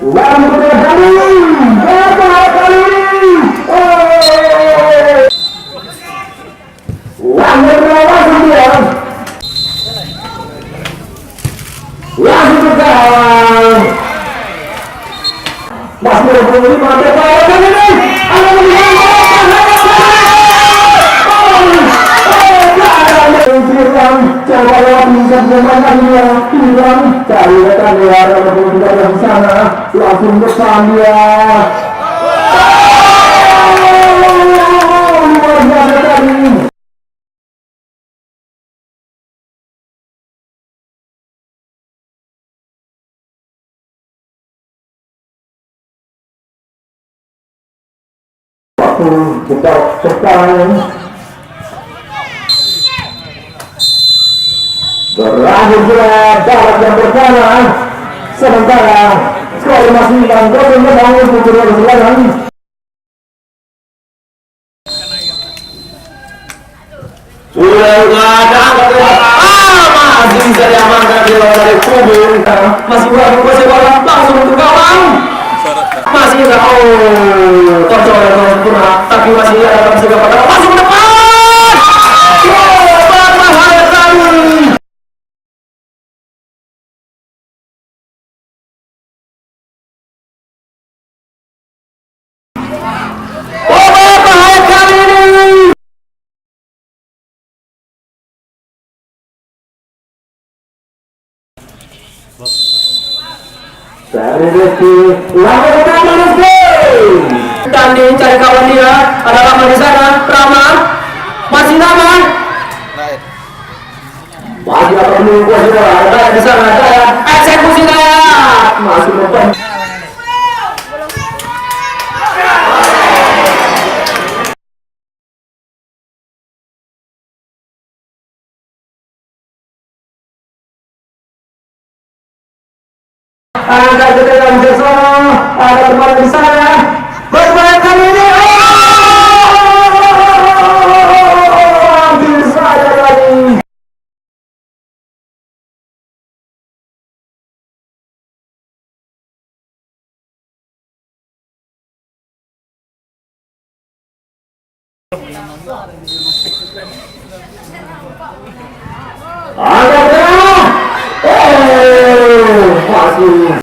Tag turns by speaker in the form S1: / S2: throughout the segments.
S1: Langsung kembali. Berapa kali? Langsung langsung dia. Langsung ke gawang. Masih 25 detik ini. Ada coba lewat bisa memakannya hilang cari rekan dia walaupun tidak ada di sana langsung depan dia luar biasa tadi waktu kita depan berakhir juga darat yang pertama sementara skor masih Bangkok membangun beberapa serangan sudah ada masih bisa diamankan di bawah dari kubur masih baru masih bola langsung untuk gawang masih tidak tercoret sempurna tapi masih ada masih dapat langsung ke depan berbahaya sekali. Dari Rizky, lawan pertama Rizky. Tanding cari kawan dia, ada Rama di sana, Rama, masih Rama. Masih akan menunggu ada di sana, ada eksekusi daya, masih depan. Ada ketegangan bersama, ada teman di sana. Bermain kali ini, bisa ada lagi. Ada berapa? Masih.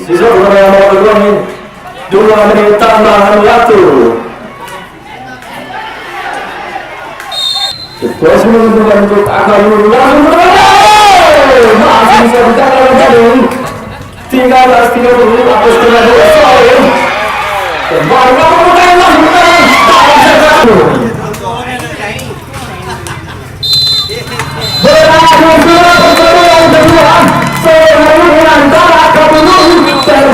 S1: Sisa yang mau bergabung jumlah menit tambahan waktu. Terus menentukan untuk akan langsung masih bisa bicara menjadi 13:30 atau setengah 2 sore. Kembali memulai langsung berakhir pertandingan kedua. Antara Kapolri dan